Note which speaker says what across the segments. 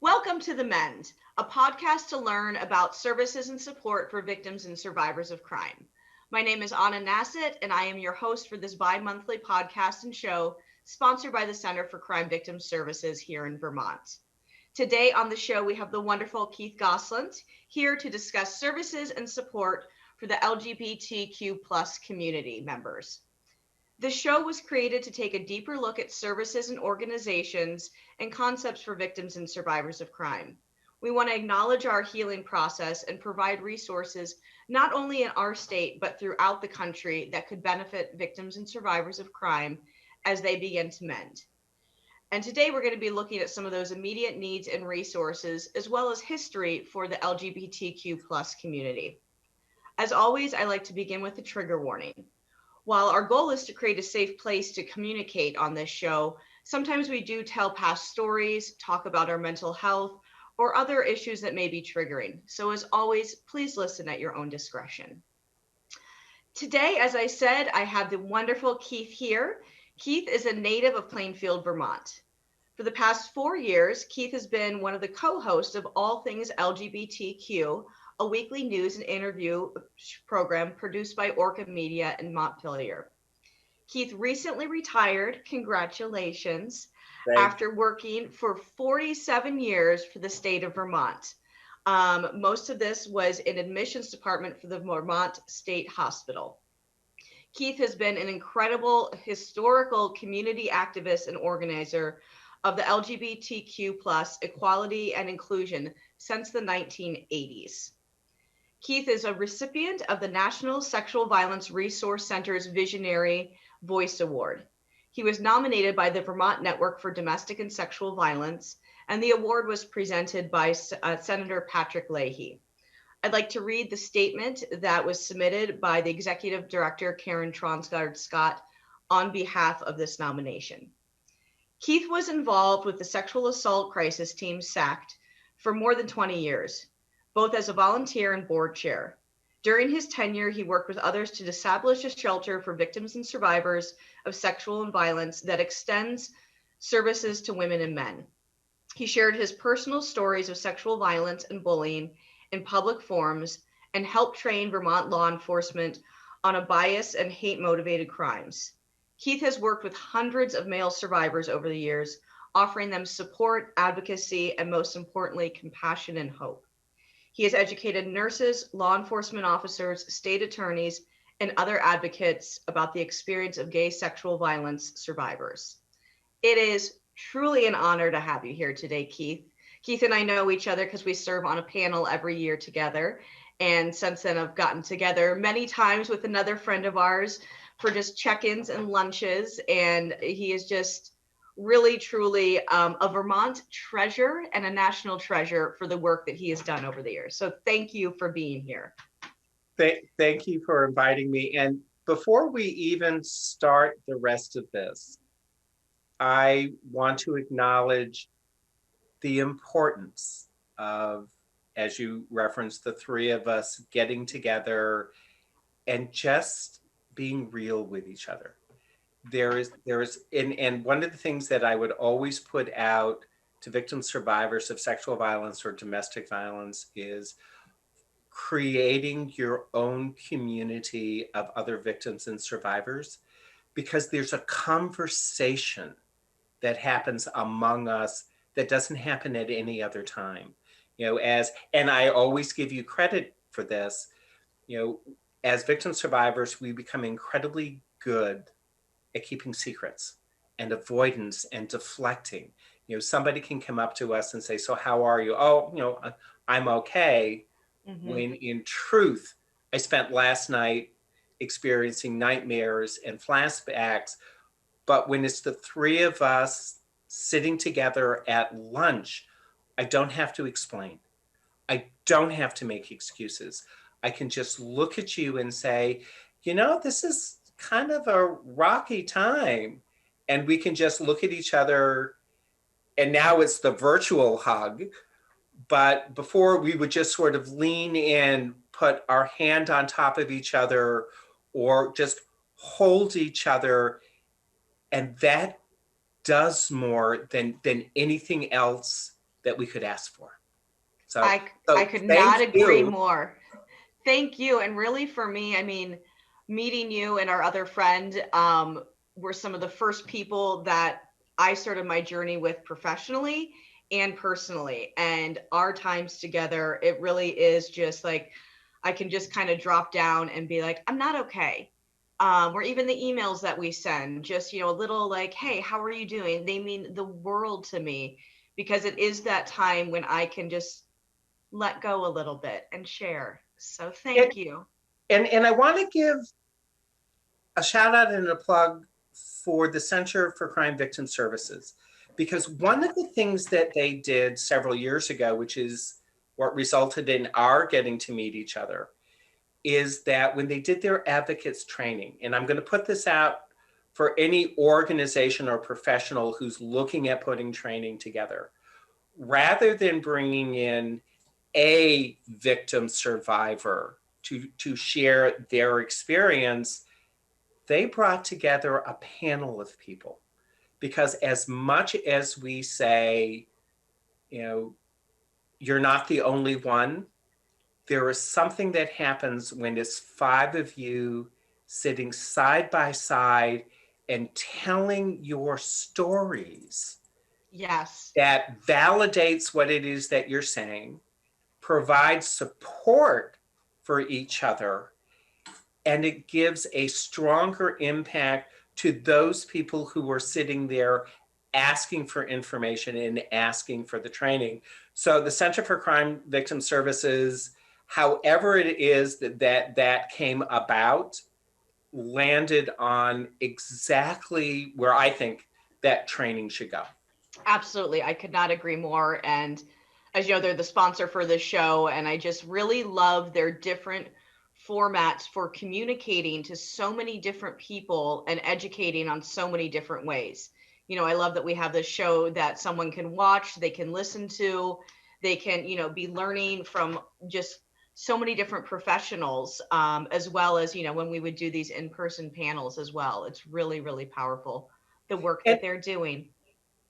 Speaker 1: Welcome to the MEND, a podcast to learn about services and support for victims and survivors of crime. My name is Anna Nassett, and I am your host for this bi-monthly podcast and show sponsored by the Center for Crime Victim Services here in Vermont. Today on the show, we have the wonderful Keith Goslant here to discuss services and support for the LGBTQ plus community members. The show was created to take a deeper look at services and organizations and concepts for victims and survivors of crime. We want to acknowledge our healing process and provide resources not only in our state, but throughout the country that could benefit victims and survivors of crime as they begin to mend. And today we're going to be looking at some of those immediate needs and resources, as well as history for the LGBTQ plus community. As always, I like to begin with a trigger warning. While our goal is to create a safe place to communicate on this show, sometimes we do tell past stories, talk about our mental health, or other issues that may be triggering. So as always, please listen at your own discretion. Today, as I said, I have the wonderful Keith here. Keith is a native of Plainfield, Vermont. For the past 4 years, Keith has been one of the co-hosts of All Things LGBTQ, a weekly news and interview program produced by Orca Media in Montpelier. Keith recently retired, congratulations, after working for 47 years for the state of Vermont. Most of this was in admissions department for the Vermont State Hospital. Keith has been an incredible historical community activist and organizer of the LGBTQ plus equality and inclusion since the 1980s. Keith is a recipient of the National Sexual Violence Resource Center's Visionary Voice Award. He was nominated by the Vermont Network for Domestic and Sexual Violence, and the award was presented by Senator Patrick Leahy. I'd like to read the statement that was submitted by the Executive Director, Karen Tronsgard Scott, on behalf of this nomination. Keith was involved with the Sexual Assault Crisis Team, SACT, for more than 20 years. Both as a volunteer and board chair. During his tenure, he worked with others to establish a shelter for victims and survivors of sexual violence that extends services to women and men. He shared his personal stories of sexual violence and bullying in public forums and helped train Vermont law enforcement on a bias and hate-motivated crimes. Keith has worked with hundreds of male survivors over the years, offering them support, advocacy, and most importantly, compassion and hope. He has educated nurses, law enforcement officers, state attorneys, and other advocates about the experience of gay sexual violence survivors. It is truly an honor to have you here today, Keith. Keith and I know each other because we serve on a panel every year together. And since then, I've gotten together many times with another friend of ours for just check-ins and lunches. And he is just really, truly a Vermont treasure and a national treasure for the work that he has done over the years. So thank you for being here.
Speaker 2: Thank you for inviting me. And before we even start the rest of this, I want to acknowledge the importance of, as you referenced, the three of us getting together and just being real with each other. And one of the things that I would always put out to victim survivors of sexual violence or domestic violence is creating your own community of other victims and survivors, because there's a conversation that happens among us that doesn't happen at any other time. And I always give you credit for this, as victim survivors, we become incredibly good at keeping secrets and avoidance and deflecting. Somebody can come up to us and say, so how are you? Oh, I'm okay. Mm-hmm. When in truth, I spent last night experiencing nightmares and flashbacks. But when it's the three of us sitting together at lunch, I don't have to explain. I don't have to make excuses. I can just look at you and say, this is kind of a rocky time. And we can just look at each other. And now it's the virtual hug. But before, we would just sort of lean in, put our hand on top of each other, or just hold each other. And that does more than anything else that we could ask for. So,
Speaker 1: I
Speaker 2: so
Speaker 1: could
Speaker 2: thank
Speaker 1: not agree
Speaker 2: you.
Speaker 1: more. Thank you. And really for me, I mean, meeting you and our other friend were some of the first people that I started my journey with professionally and personally. And our times together, it really is just like I can just kind of drop down and be like, I'm not okay. Or even the emails that we send, just, a little like, hey, how are you doing? They mean the world to me because it is that time when I can just let go a little bit and share. So
Speaker 2: And,
Speaker 1: thank you.
Speaker 2: and I want to give a shout out and a plug for the Center for Crime Victim Services, because one of the things that they did several years ago, which is what resulted in our getting to meet each other, is that when they did their advocates training, and I'm going to put this out for any organization or professional who's looking at putting training together, rather than bringing in a victim survivor to share their experience, they brought together a panel of people. Because as much as we say, you know, you're not the only one, there is something that happens when it's five of you sitting side by side and telling your stories
Speaker 1: Yes.
Speaker 2: that validates what it is that you're saying, provides support for each other, and it gives a stronger impact to those people who are sitting there asking for information and asking for the training. So the Center for Crime Victim Services, however it is that came about, landed on exactly where I think that training should go.
Speaker 1: Absolutely. I could not agree more. And as you know, they're the sponsor for this show. And I just really love their different formats for communicating to so many different people and educating on so many different ways. I love that we have this show that someone can watch, they can listen to, they can, be learning from just so many different professionals, as well as, when we would do these in-person panels as well. It's really, really powerful, the work
Speaker 2: And
Speaker 1: that they're doing.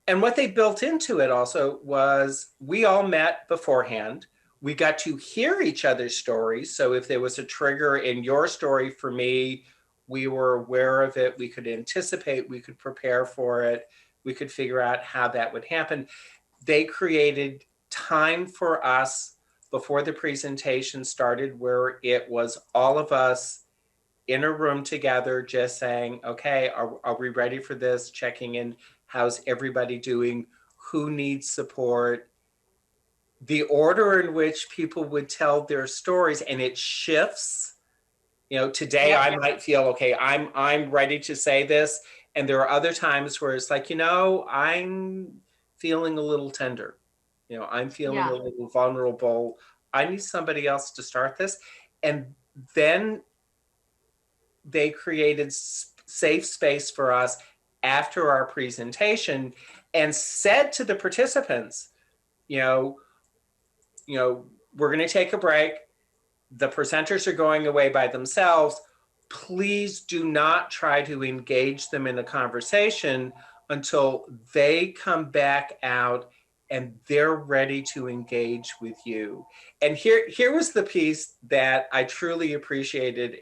Speaker 2: And what they built into it also was we all met beforehand. We got to hear each other's stories. So if there was a trigger in your story for me, we were aware of it. We could anticipate, we could prepare for it, we could figure out how that would happen. They created time for us before the presentation started where it was all of us in a room together just saying, okay, are we ready for this? Checking in, how's everybody doing? Who needs support? The order in which people would tell their stories, and it shifts. Today
Speaker 1: Yep.
Speaker 2: I might feel, okay, I'm ready to say this. And there are other times where it's like, I'm feeling a little tender. I'm feeling a
Speaker 1: Yeah.
Speaker 2: little vulnerable. I need somebody else to start this. And then they created safe space for us after our presentation and said to the participants, you know, we're going to take a break. The presenters are going away by themselves. Please do not try to engage them in a conversation until they come back out and they're ready to engage with you. And here was the piece that I truly appreciated.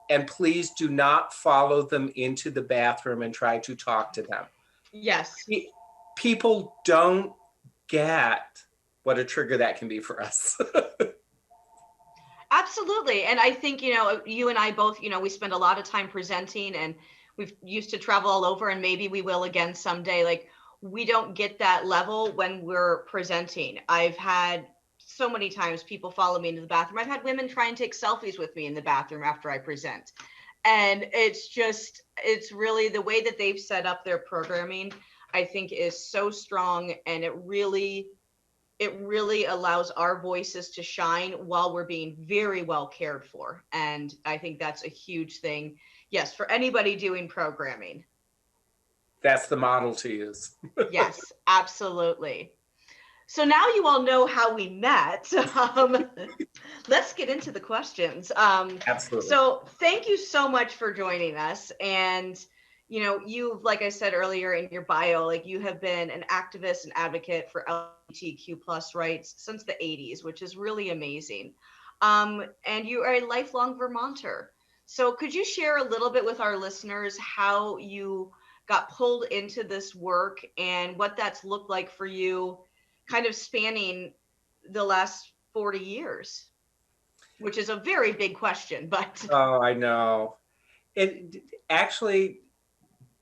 Speaker 2: And please do not follow them into the bathroom and try to talk to them.
Speaker 1: Yes.
Speaker 2: People don't get what a trigger that can be for us.
Speaker 1: Absolutely. And I think, you and I both, we spend a lot of time presenting and we've used to travel all over and maybe we will again someday. Like we don't get that level when we're presenting. I've had so many times people follow me into the bathroom. I've had women try and take selfies with me in the bathroom after I present. And it's really the way that they've set up their programming, I think is so strong. And it really allows our voices to shine while we're being very well cared for. And I think that's a huge thing. Yes, for anybody doing programming.
Speaker 2: That's the model to use.
Speaker 1: Yes, absolutely. So now you all know how we met. Let's get into the questions.
Speaker 2: Absolutely.
Speaker 1: So thank you so much for joining us. And, you know, you've, like I said earlier in your bio, like you have been an activist and advocate for LGBTQ plus rights since the 80s, which is really amazing. And you are a lifelong Vermonter. So could you share a little bit with our listeners how you got pulled into this work and what that's looked like for you, kind of spanning the last 40 years, which is a very big question, but
Speaker 2: Oh, I know. It actually,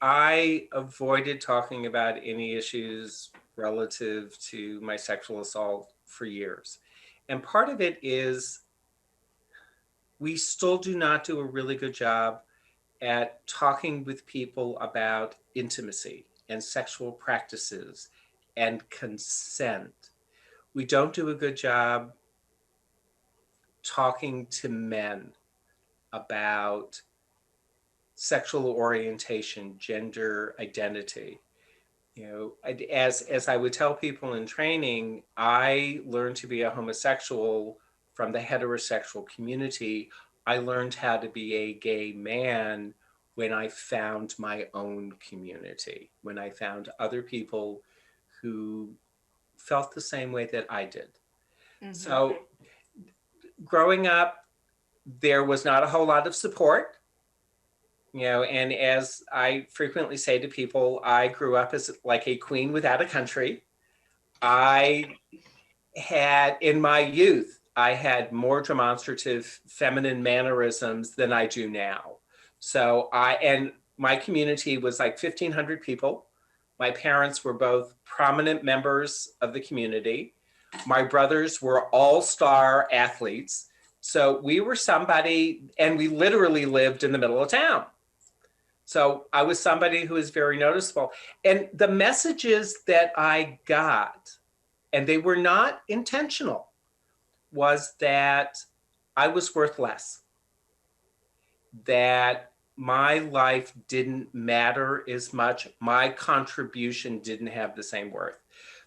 Speaker 2: I avoided talking about any issues relative to my sexual assault for years. And part of it is we still do not do a really good job at talking with people about intimacy and sexual practices and consent. We don't do a good job talking to men about sexual orientation, gender identity. You know, as I would tell people in training, I learned to be a homosexual from the heterosexual community. I learned how to be a gay man when I found my own community, when I found other people who felt the same way that I did.
Speaker 1: Mhm.
Speaker 2: So growing up, there was not a whole lot of support. You know, and as I frequently say to people, I grew up as like a queen without a country. I had, in my youth, I had more demonstrative feminine mannerisms than I do now. And my community was like 1,500 people. My parents were both prominent members of the community. My brothers were all-star athletes. So we were somebody, and we literally lived in the middle of town. So I was somebody who was very noticeable. And the messages that I got, and they were not intentional, was that I was worth less, that my life didn't matter as much, my contribution didn't have the same worth.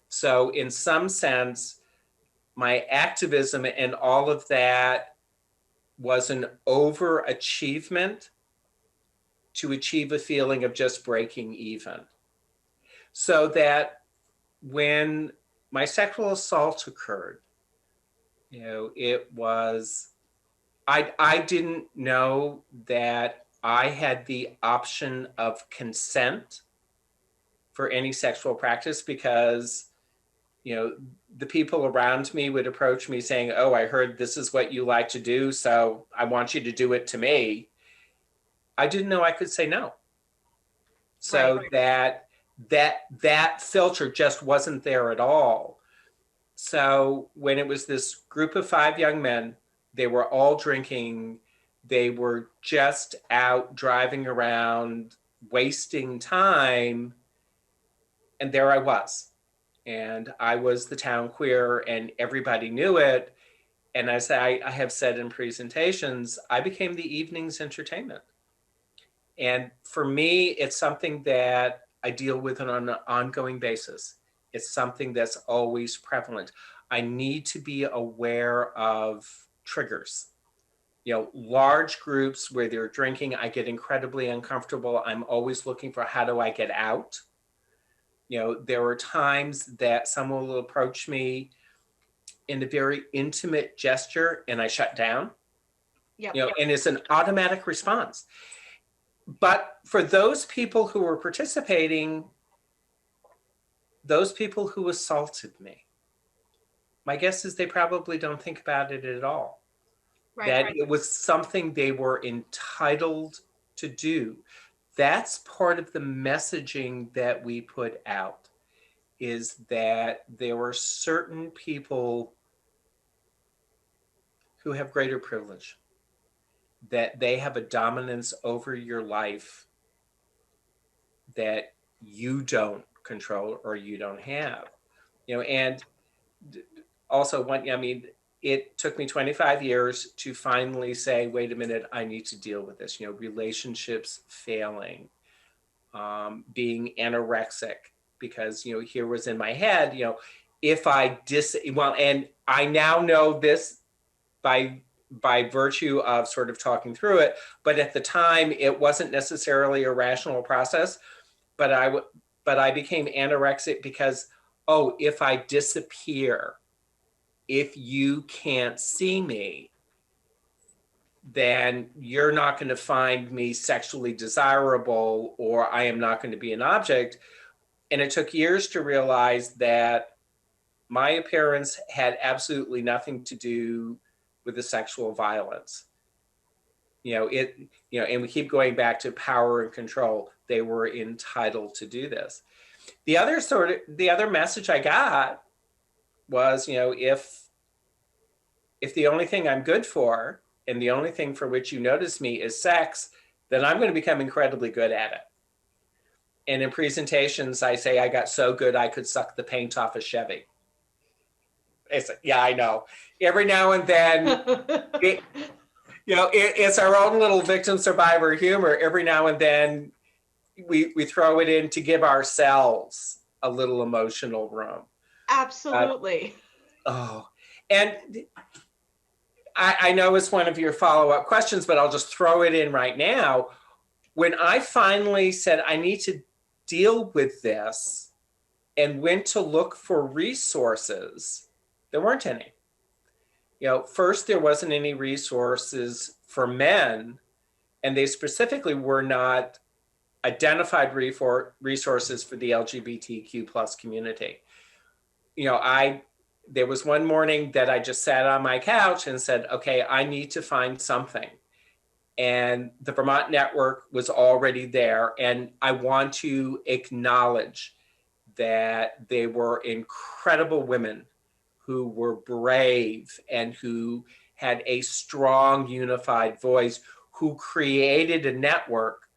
Speaker 2: So in some sense, my activism and all of that was an overachievement to achieve a feeling of just breaking even. So that when my sexual assault occurred, you know, I didn't know that I had the option of consent for any sexual practice because, you know, the people around me would approach me saying, "Oh, I heard this is what you like to do, so I want you to do it to me." I didn't know I could say no.
Speaker 1: Right.
Speaker 2: So that filter just wasn't there at all. So when it was this group of 5 young men, they were all drinking, they were just out driving around, wasting time, and there I was. And I was the town queer, and everybody knew it. And as I have said in presentations, I became the evening's entertainment. And for me, it's something that I deal with on an ongoing basis. It's something that's always prevalent. I need to be aware of triggers. You know, large groups where they're drinking, I get incredibly uncomfortable. I'm always looking for how do I get out. You know, there are times that someone will approach me in a very intimate gesture and I shut down,
Speaker 1: Yep.
Speaker 2: you know, and it's an automatic response. But for those people who were participating, those people who assaulted me, my guess is they probably don't think about it at all.
Speaker 1: Right.
Speaker 2: That it was something they were entitled to do. That's part of the messaging that we put out, is that there are certain people who have greater privilege, that they have a dominance over your life that you don't control or you don't have. You know, and also I mean, it took me 25 years to finally say, wait a minute, I need to deal with this. You know, relationships failing, being anorexic, because, you know, here was in my head, you know, if I and I now know this by by virtue of sort of talking through it. But at the time, it wasn't necessarily a rational process. But I became anorexic because, oh, if I disappear, if you can't see me, then you're not going to find me sexually desirable, or I am not going to be an object. And it took years to realize that my appearance had absolutely nothing to do with the sexual violence. And we keep going back to power and control. They were entitled to do this. The other message I got was, if the only thing I'm good for and the only thing for which you notice me is sex, then I'm going to become incredibly good at it. And in presentations, I say I got so good I could suck the paint off a Chevy. Yeah, I know. Every now and then, it's our own little victim survivor humor. Every now and then, we throw it in to give ourselves a little emotional room.
Speaker 1: Absolutely.
Speaker 2: And I know it's one of your follow-up questions, but I'll just throw it in right now. When I finally said I need to deal with this and went to look for resources, there weren't any. First, there wasn't any resources for men, and they specifically were not identified resources for the LGBTQ plus community. There was one morning that I just sat on my couch and said, okay, I need to find something. And the Vermont Network was already there. And I want to acknowledge that they were incredible women who were brave and who had a strong, unified voice, who created a network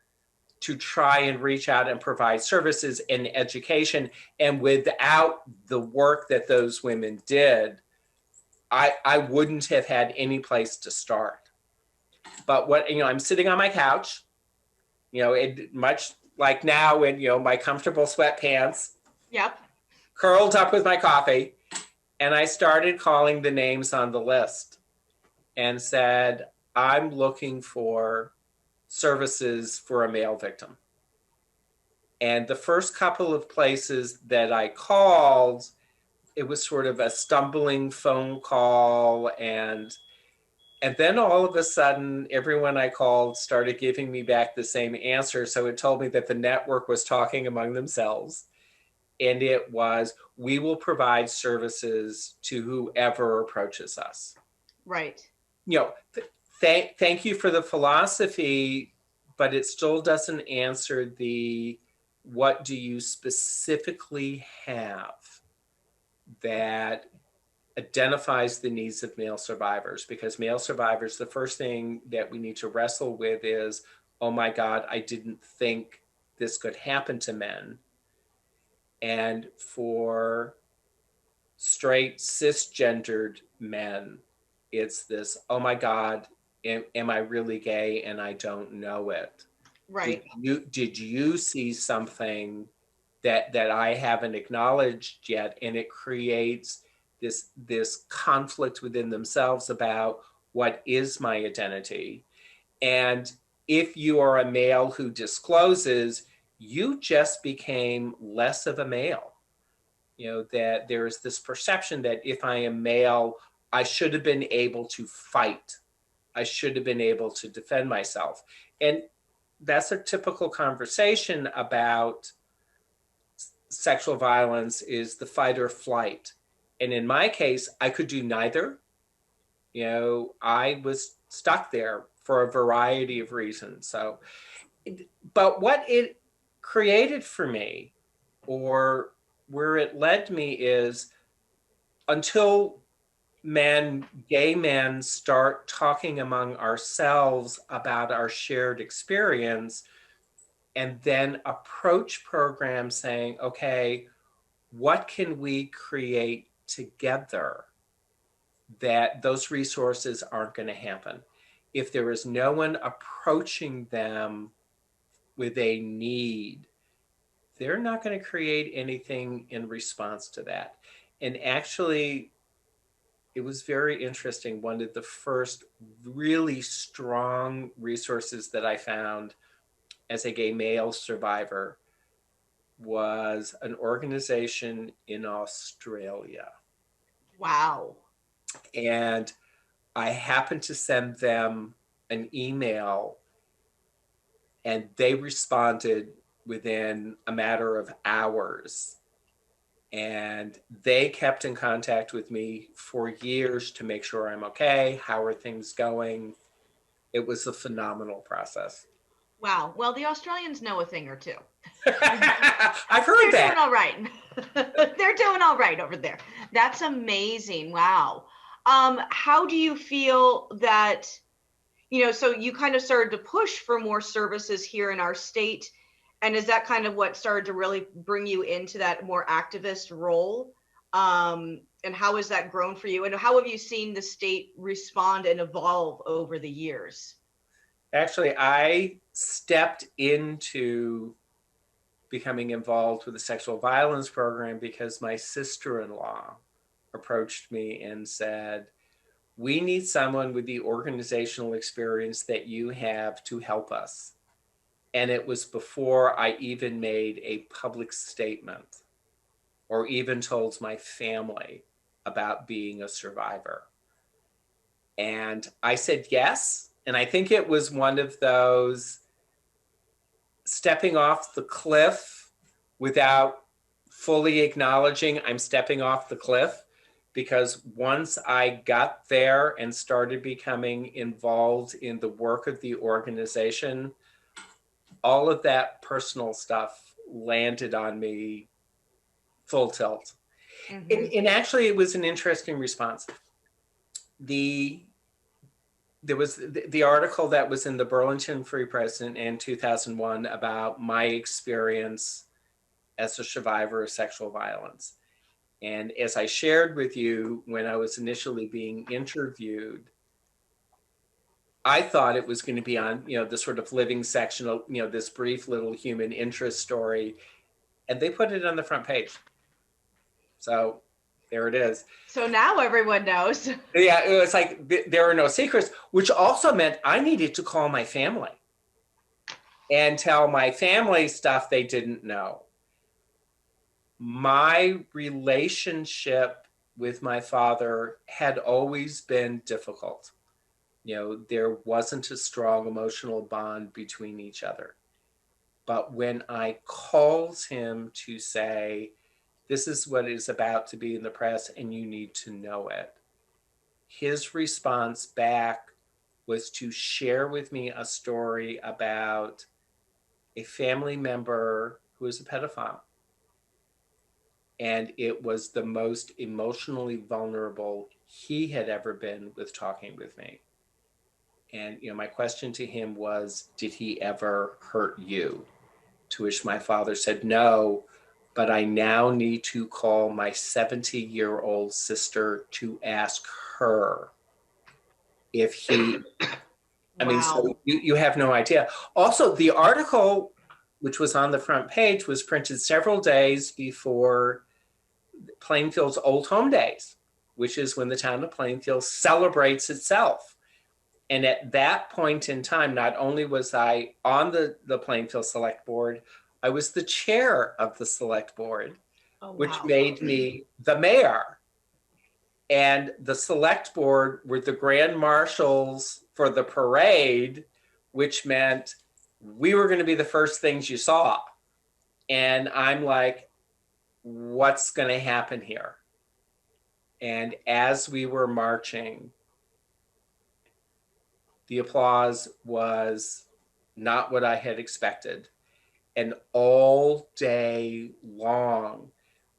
Speaker 2: to try and reach out and provide services and education. And without the work that those women did, I wouldn't have had any place to start. But I'm sitting on my couch, much like now in, my comfortable sweatpants.
Speaker 1: Yep.
Speaker 2: Curled up with my coffee. And I started calling the names on the list and said, I'm looking for services for a male victim. And the first couple of places that I called, it was sort of a stumbling phone call. And then all of a sudden, everyone I called started giving me back the same answer. So it told me that the network was talking among themselves. And it was, we will provide services to whoever approaches us.
Speaker 1: Right.
Speaker 2: Thank you for the philosophy, but it still doesn't answer the, what do you specifically have that identifies the needs of male survivors? Because male survivors, the first thing that we need to wrestle with is, oh my God, I didn't think this could happen to men. And for straight cisgendered men, it's this, oh my God, am I really gay and I don't know it?
Speaker 1: Right.
Speaker 2: Did you see something that I haven't acknowledged yet? And it creates this conflict within themselves about what is my identity. And if you are a male who discloses, you just became less of a male. That there is this perception that if I am male, I should have been able to fight. I should have been able to defend myself. And that's a typical conversation about sexual violence, is the fight or flight. And in my case, I could do neither. I was stuck there for a variety of reasons. But what it created for me, or where it led me, is until gay men start talking among ourselves about our shared experience, and then approach programs saying, okay, what can we create together, that those resources aren't going to happen. If there is no one approaching them with a need, they're not going to create anything in response to that. And actually, it was very interesting. One of the first really strong resources that I found as a gay male survivor was an organization in Australia.
Speaker 1: Wow.
Speaker 2: And I happened to send them an email, and they responded within a matter of hours. And they kept in contact with me for years to make sure I'm okay. How are things going? It was a phenomenal process.
Speaker 1: Wow. Well, the Australians know a thing or two.
Speaker 2: I've heard
Speaker 1: They're doing
Speaker 2: that.
Speaker 1: all right. They're doing all right over there. That's amazing. Wow. How do you feel that, so you kind of started to push for more services here in our state. And is that kind of what started to really bring you into that more activist role? And how has that grown for you? And how have you seen the state respond and evolve over the years?
Speaker 2: Actually, I stepped into becoming involved with the sexual violence program because my sister-in-law approached me and said, we need someone with the organizational experience that you have to help us. And it was before I even made a public statement or even told my family about being a survivor. And I said yes. And I think it was one of those stepping off the cliff without fully acknowledging I'm stepping off the cliff. Because once I got there and started becoming involved in the work of the organization, all of that personal stuff landed on me full tilt.
Speaker 1: Mm-hmm.
Speaker 2: And actually, it was an interesting response. There was the article that was in the Burlington Free Press in 2001 about my experience as a survivor of sexual violence. And as I shared with you when I was initially being interviewed, I thought it was going to be on, the sort of living section of, this brief little human interest story. And they put it on the front page. So there it is.
Speaker 1: So now everyone knows.
Speaker 2: Yeah, it was like there are no secrets, which also meant I needed to call my family and tell my family stuff they didn't know. My relationship with my father had always been difficult. There wasn't a strong emotional bond between each other. But when I called him to say, this is what is about to be in the press and you need to know it, his response back was to share with me a story about a family member who is a pedophile. And it was the most emotionally vulnerable he had ever been with talking with me. And my question to him was, did he ever hurt you? To which my father said, no, but I now need to call my 70-year-old sister to ask her if he, I mean, so
Speaker 1: Wow.
Speaker 2: you have no idea. Also, the article, which was on the front page, was printed several days before Plainfield's Old Home Days, which is when the town of Plainfield celebrates itself. And at that point in time, not only was I on the Plainfield Select Board, I was the chair of the Select Board,
Speaker 1: Oh,
Speaker 2: which
Speaker 1: wow.
Speaker 2: made me the mayor. And the Select Board were the grand marshals for the parade, which meant we were going to be the first things you saw. And I'm like, what's going to happen here? And as we were marching, the applause was not what I had expected. And all day long,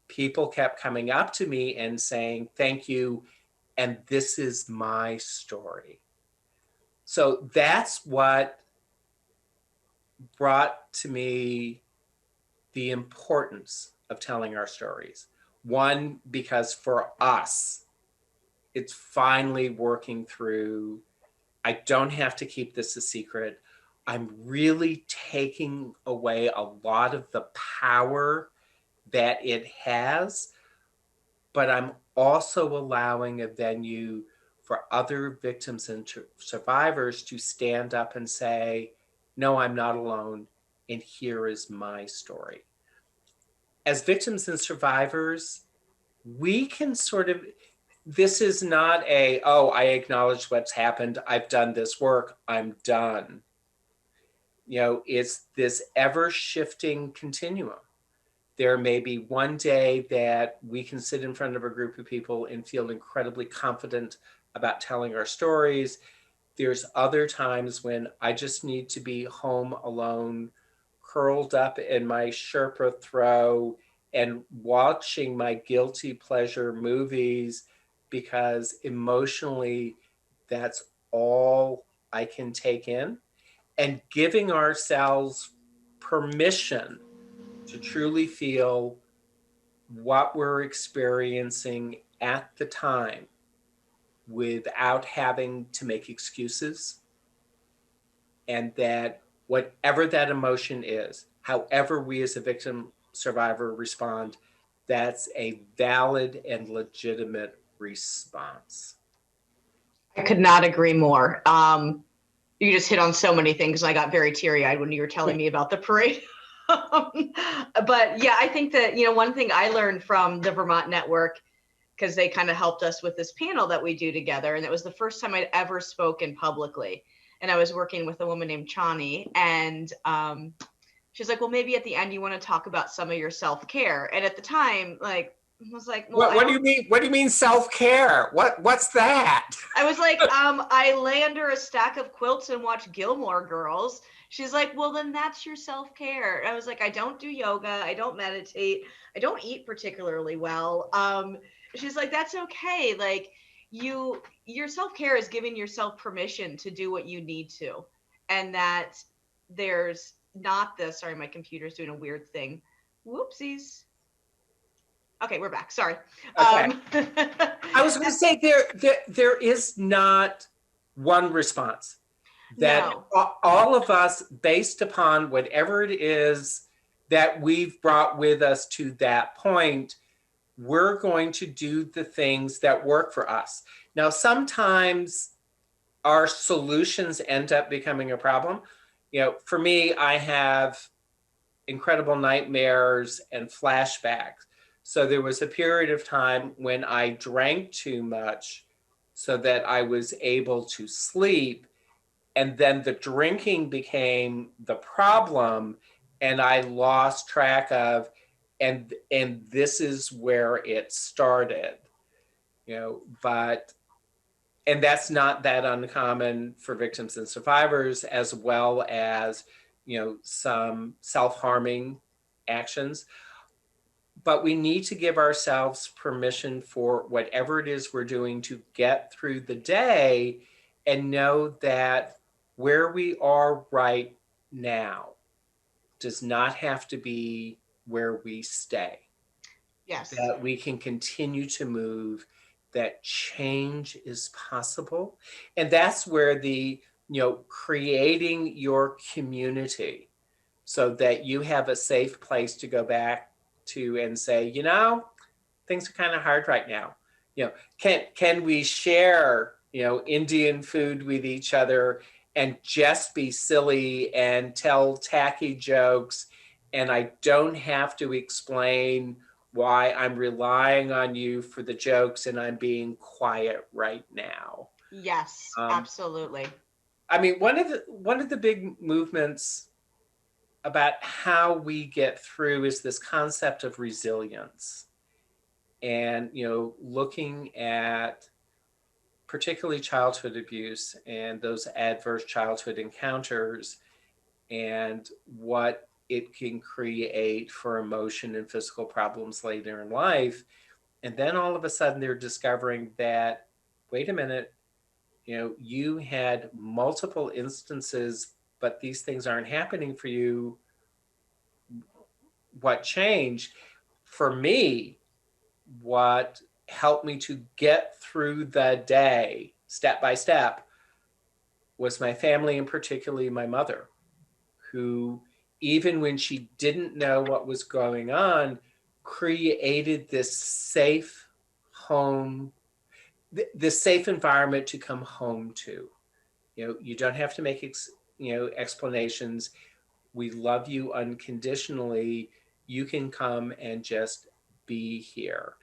Speaker 2: people kept coming up to me and saying, thank you. And this is my story. So that's what brought to me the importance of telling our stories. One, because for us, it's finally working through, I don't have to keep this a secret. I'm really taking away a lot of the power that it has, but I'm also allowing a venue for other victims and survivors to stand up and say, no, I'm not alone, and here is my story. As victims and survivors, we can sort of, this is not a, oh, I acknowledge what's happened, I've done this work, I'm done. It's this ever shifting continuum. There may be one day that we can sit in front of a group of people and feel incredibly confident about telling our stories. There's other times when I just need to be home alone, curled up in my Sherpa throw and watching my guilty pleasure movies, because emotionally that's all I can take in. And giving ourselves permission to truly feel what we're experiencing at the time without having to make excuses. And that whatever that emotion is, however we as a victim survivor respond, that's a valid and legitimate response.
Speaker 1: I could not agree more. You just hit on so many things. I got very teary-eyed when you were telling me about the parade. But yeah, I think that, one thing I learned from the Vermont Network, because they kind of helped us with this panel that we do together, and it was the first time I'd ever spoken publicly. And I was working with a woman named Chani, and she's like, well, maybe at the end you want to talk about some of your self-care. And at the time, I was like, well,
Speaker 2: what do you mean? What do you mean self-care? What's that?
Speaker 1: I was like, I lay under a stack of quilts and watch Gilmore Girls. She's like, well, then that's your self-care. I was like, I don't do yoga. I don't meditate. I don't eat particularly well. She's like, that's okay. Like your self-care is giving yourself permission to do what you need to. And that there's not this, sorry, my computer's doing a weird thing. Whoopsies. Okay, we're back. Sorry.
Speaker 2: Okay. I was going to say there is not one response. That no. All of us, based upon whatever it is that we've brought with us to that point, we're going to do the things that work for us. Now, sometimes our solutions end up becoming a problem. For me, I have incredible nightmares and flashbacks. So there was a period of time when I drank too much so that I was able to sleep. And then the drinking became the problem, and I lost track of, and this is where it started, but, and that's not that uncommon for victims and survivors, as well as, some self-harming actions. But we need to give ourselves permission for whatever it is we're doing to get through the day and know that where we are right now does not have to be where we stay.
Speaker 1: Yes.
Speaker 2: That we can continue to move, that change is possible. And that's where the, creating your community so that you have a safe place to go back to and say, things are kind of hard right now. Can we share, Indian food with each other and just be silly and tell tacky jokes, and I don't have to explain why I'm relying on you for the jokes and I'm being quiet right now.
Speaker 1: Yes, absolutely.
Speaker 2: I mean, one of the big movements about how we get through is this concept of resilience, and looking at particularly childhood abuse and those adverse childhood encounters and what it can create for emotion and physical problems later in life. And then all of a sudden they're discovering that, wait a minute, you had multiple instances, but these things aren't happening for you. What changed? For me, what helped me to get through the day step by step was my family, and particularly my mother, who, even when she didn't know what was going on, created this safe home, the safe environment to come home to. You don't have to make explanations. We love you unconditionally. You can come and just be here.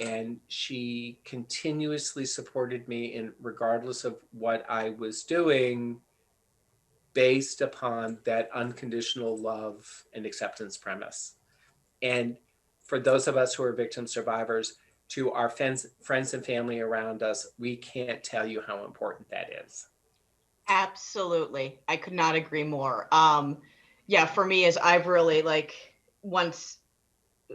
Speaker 2: And she continuously supported me in regardless of what I was doing, based upon that unconditional love and acceptance premise. And for those of us who are victim survivors, to our friends and family around us, we can't tell you how important that is.
Speaker 1: Absolutely. I could not agree more. Yeah, for me, as I've really like, once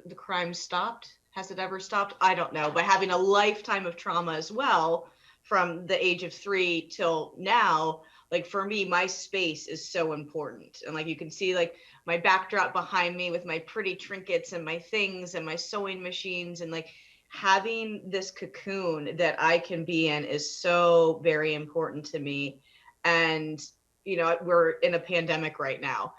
Speaker 1: the crime stopped, has it ever stopped? I don't know. But having a lifetime of trauma as well, from the age of 3 till now, like for me, my space is so important. And like you can see, like my backdrop behind me with my pretty trinkets and my things and my sewing machines, and like having this cocoon that I can be in is so very important to me. And we're in a pandemic right now,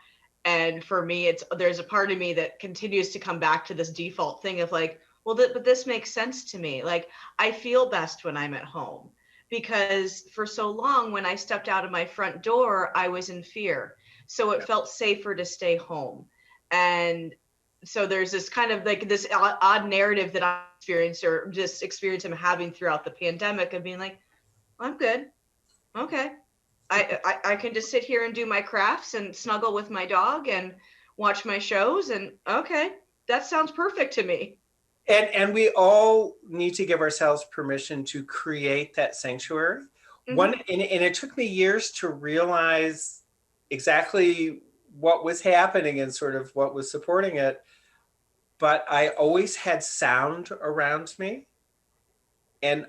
Speaker 1: and for me, there's a part of me that continues to come back to this default thing of like, well, but this makes sense to me. Like, I feel best when I'm at home, because for so long, when I stepped out of my front door, I was in fear. So it felt safer to stay home. And so there's this kind of like this odd narrative that I experienced, or just experience I'm having throughout the pandemic, of being like, I'm good. Okay. I can just sit here and do my crafts and snuggle with my dog and watch my shows, and okay, that sounds perfect to me.
Speaker 2: And we all need to give ourselves permission to create that sanctuary.
Speaker 1: Mm-hmm.
Speaker 2: And it took me years to realize exactly what was happening and sort of what was supporting it. But I always had sound around me. And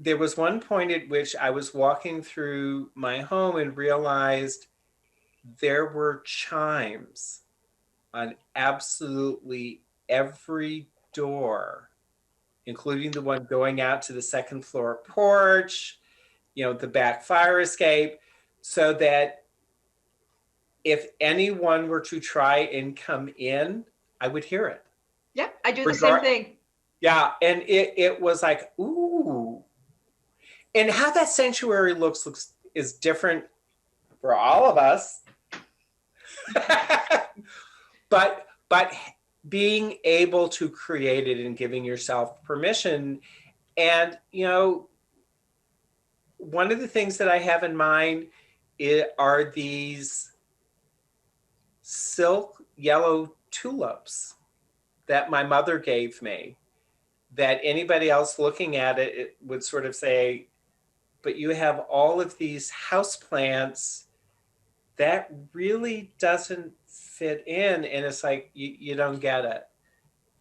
Speaker 2: there was one point at which I was walking through my home and realized there were chimes on absolutely every door, including the one going out to the second floor porch, the back fire escape, so that if anyone were to try and come in, I would hear it.
Speaker 1: Yep, I do the same thing.
Speaker 2: Yeah, and it was like, ooh. And how that sanctuary looks is different for all of us. but being able to create it and giving yourself permission. And one of the things that I have in mind are these silk yellow tulips that my mother gave me, that anybody else looking at it would sort of say, but you have all of these houseplants that really doesn't fit in. And it's like, you don't get it.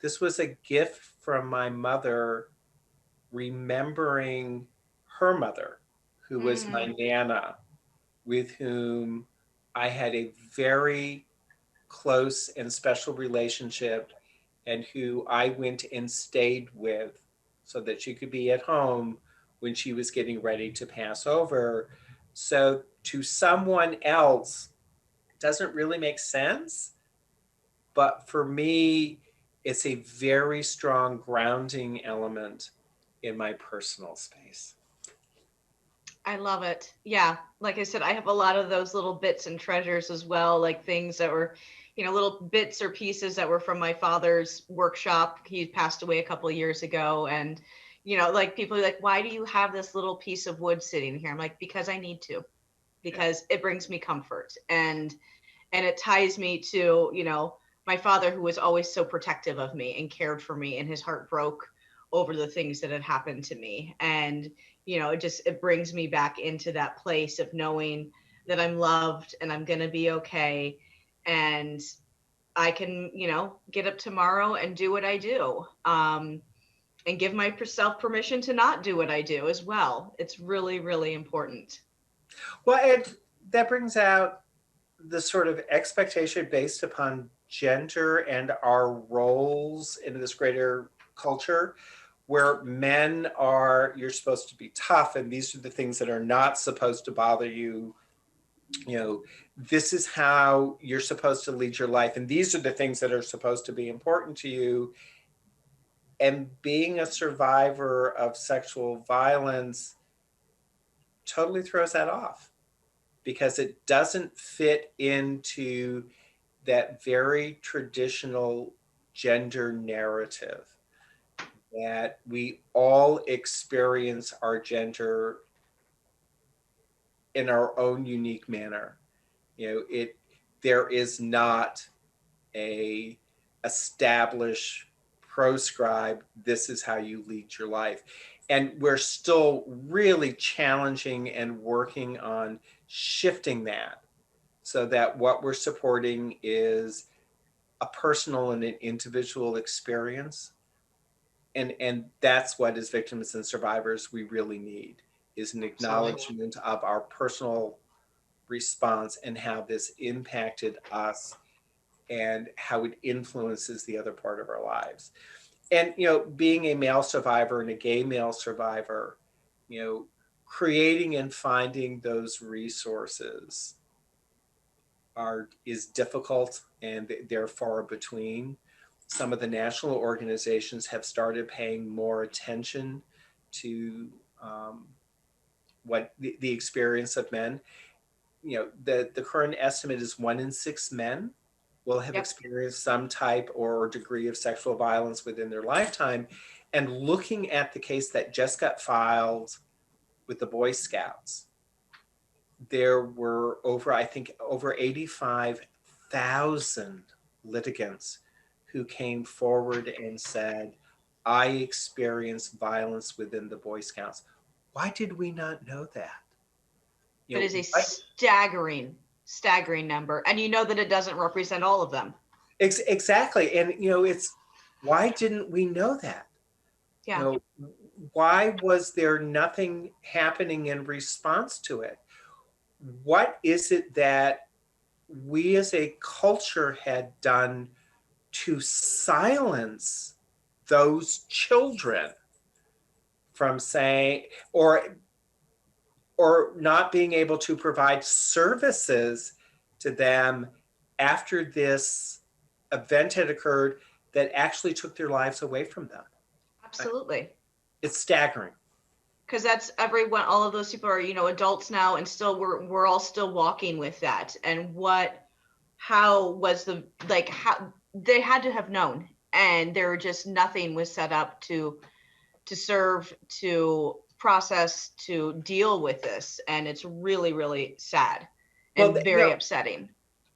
Speaker 2: This was a gift from my mother, remembering her mother, who was my Nana, with whom I had a very close and special relationship, and who I went and stayed with so that she could be at home when she was getting ready to pass over. So to someone else, it doesn't really make sense. But for me, it's a very strong grounding element in my personal space.
Speaker 1: I love it. Yeah, like I said, I have a lot of those little bits and treasures as well, like things that were, little bits or pieces that were from my father's workshop. He passed away a couple of years ago, and like people are like, why do you have this little piece of wood sitting here? I'm like, because I need to, because it brings me comfort, and it ties me to, my father, who was always so protective of me and cared for me, and his heart broke over the things that had happened to me. And it brings me back into that place of knowing that I'm loved and I'm going to be okay, and I can get up tomorrow and do what I do, and give myself permission to not do what I do as well. It's really, really important.
Speaker 2: Well, that brings out the sort of expectation based upon gender and our roles in this greater culture, where men are, you're supposed to be tough, and these are the things that are not supposed to bother you. This is how you're supposed to lead your life, and these are the things that are supposed to be important to you. And being a survivor of sexual violence totally throws that off because it doesn't fit into that very traditional gender narrative that we all experience our gender in our own unique manner. There is not a established proscribed this is how you lead your life, and we're still really challenging and working on shifting that so that what we're supporting is a personal and an individual experience, and that's what, as victims and survivors, we really need is an
Speaker 1: Absolutely.
Speaker 2: acknowledgement of our personal response and how this impacted us and how it influences the other part of our lives. And, being a male survivor and a gay male survivor, you know, creating and finding those resources is difficult and they're far between. Some of the national organizations have started paying more attention to what the experience of men. The current estimate is 1 in 6 men will have
Speaker 1: Yep.
Speaker 2: experienced some type or degree of sexual violence within their lifetime. And looking at the case that just got filed with the Boy Scouts, there were I think over 85,000 litigants who came forward and said, I experienced violence within the Boy Scouts. Why did we not know that?
Speaker 1: That is a
Speaker 2: Why
Speaker 1: staggering number. And you know that it doesn't represent all of them.
Speaker 2: Exactly. And, it's why didn't we know that?
Speaker 1: Yeah.
Speaker 2: Why was there nothing happening in response to it? What is it that we as a culture had done to silence those children from saying, or not being able to provide services to them after this event had occurred that actually took their lives away from them?
Speaker 1: Absolutely.
Speaker 2: It's staggering.
Speaker 1: Because that's everyone, all of those people are, adults now, and still we're all still walking with that. And how was how they had to have known, and there were just nothing was set up to serve, to process, to deal with this. And it's really, really sad and very upsetting.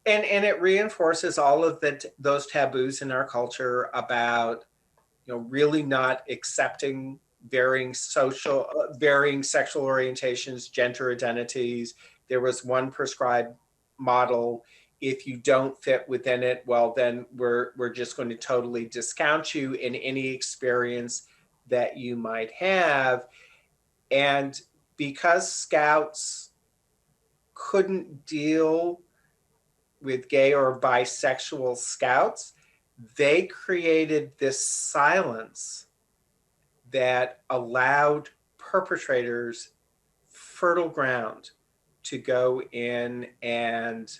Speaker 2: And it reinforces all of those taboos in our culture about really not accepting varying sexual orientations, gender identities. There was one prescribed model. If you don't fit within it, well, then we're just going to totally discount you in any experience that you might have. And because Scouts couldn't deal with gay or bisexual Scouts, they created this silence that allowed perpetrators fertile ground to go in and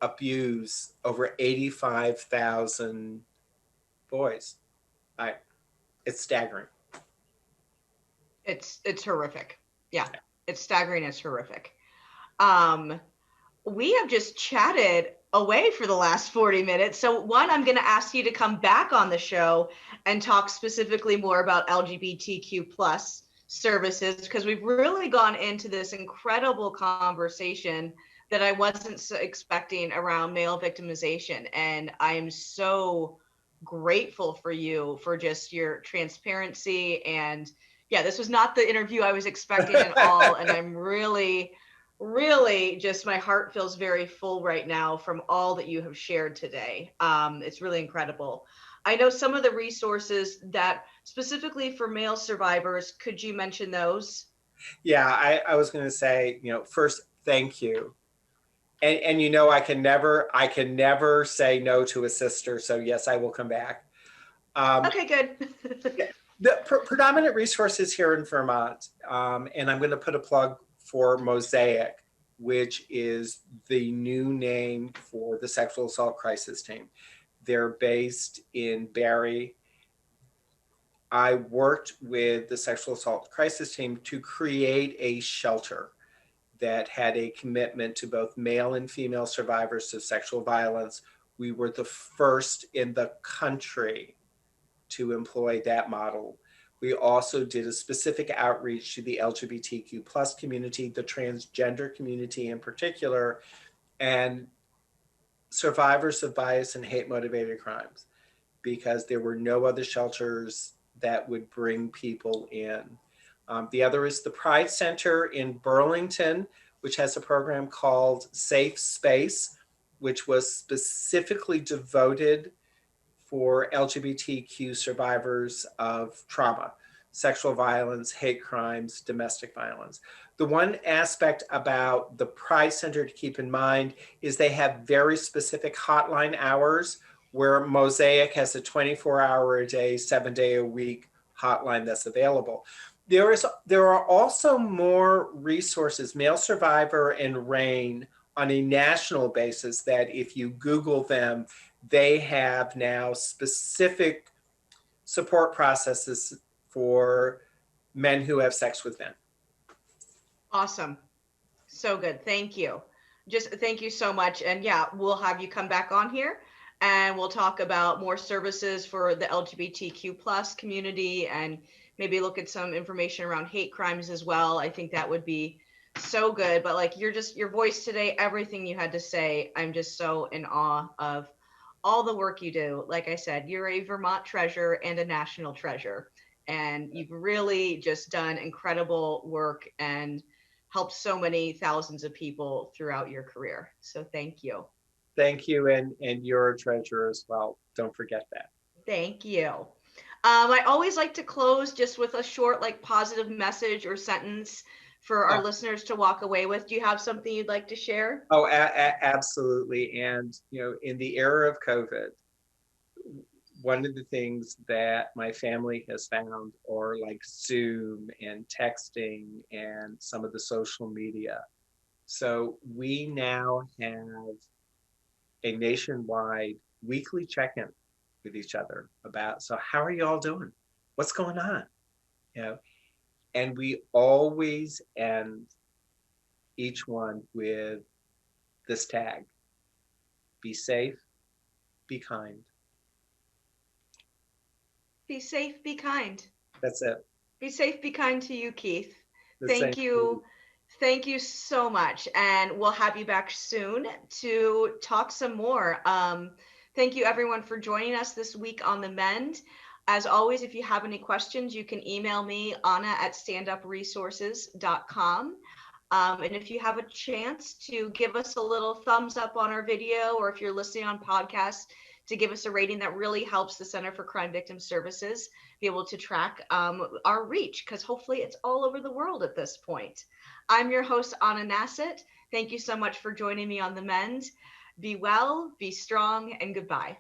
Speaker 2: abuse over 85,000 boys. It's staggering.
Speaker 1: It's horrific. Yeah, it's staggering. It's horrific. We have just chatted away for the last 40 minutes. So one, I'm going to ask you to come back on the show and talk specifically more about LGBTQ plus services, because we've really gone into this incredible conversation that I wasn't expecting around male victimization. And I am so grateful for you for just your transparency. And yeah, this was not the interview I was expecting at all. And I'm really just, my heart feels very full right now from all that you have shared today. It's really incredible. I know some of the resources that specifically for male survivors. Could you mention those?
Speaker 2: Yeah, I was going to say, first, thank you. And I can never say no to a sister. So yes, I will come back.
Speaker 1: Okay, good.
Speaker 2: The predominant resources here in Vermont, and I'm going to put a plug for Mosaic, which is the new name for the sexual assault crisis team. They're based in Barrie. I worked with the sexual assault crisis team to create a shelter that had a commitment to both male and female survivors of sexual violence. We were the first in the country to employ that model. We also did a specific outreach to the LGBTQ plus community, the transgender community in particular, and survivors of bias and hate motivated crimes, because there were no other shelters that would bring people in. The other is the Pride Center in Burlington, which has a program called Safe Space, which was specifically devoted for LGBTQ survivors of trauma, sexual violence, hate crimes, domestic violence. The one aspect about the Pride Center to keep in mind is they have very specific hotline hours, where Mosaic has a 24-hour-a-day, 7-day-a-week hotline that's available. There are also more resources, Male Survivor and RAIN, on a national basis, that if you Google them, they have now specific support processes for men who have sex with men.
Speaker 1: Awesome. So good. Thank you. Just thank you so much. And yeah, we'll have you come back on here and we'll talk about more services for the LGBTQ plus community and maybe look at some information around hate crimes as well. I think that would be so good. But like your voice today, everything you had to say, I'm just so in awe of all the work you do. Like I said, you're a Vermont treasure and a national treasure. And you've really just done incredible work and helped so many thousands of people throughout your career. So thank you.
Speaker 2: Thank you, and you're a treasure as well. Don't forget that.
Speaker 1: Thank you. I always like to close just with a short, like, positive message or sentence for our
Speaker 2: Yeah.
Speaker 1: listeners to walk away with. Do you have something you'd like to share?
Speaker 2: Oh, absolutely. And, in the era of COVID, one of the things that my family has found are like Zoom and texting and some of the social media. So we now have a nationwide weekly check-in with each other about, so how are you all doing? What's going on? You know, and we always end each one with this tag: be safe, be kind.
Speaker 1: Be safe, be kind.
Speaker 2: That's it.
Speaker 1: Be safe, be kind to you, Keith.
Speaker 2: The same.
Speaker 1: Thank you. Thank you so much. And we'll have you back soon to talk some more. Thank you, everyone, for joining us this week on the MEND. As always, if you have any questions, you can email me, anna@standupresources.com. And if you have a chance to give us a little thumbs up on our video, or if you're listening on podcasts, to give us a rating, that really helps the Center for Crime Victim Services be able to track our reach, because hopefully it's all over the world at this point. I'm your host, Anna Nassett. Thank you so much for joining me on the MEND. Be well, be strong, and goodbye.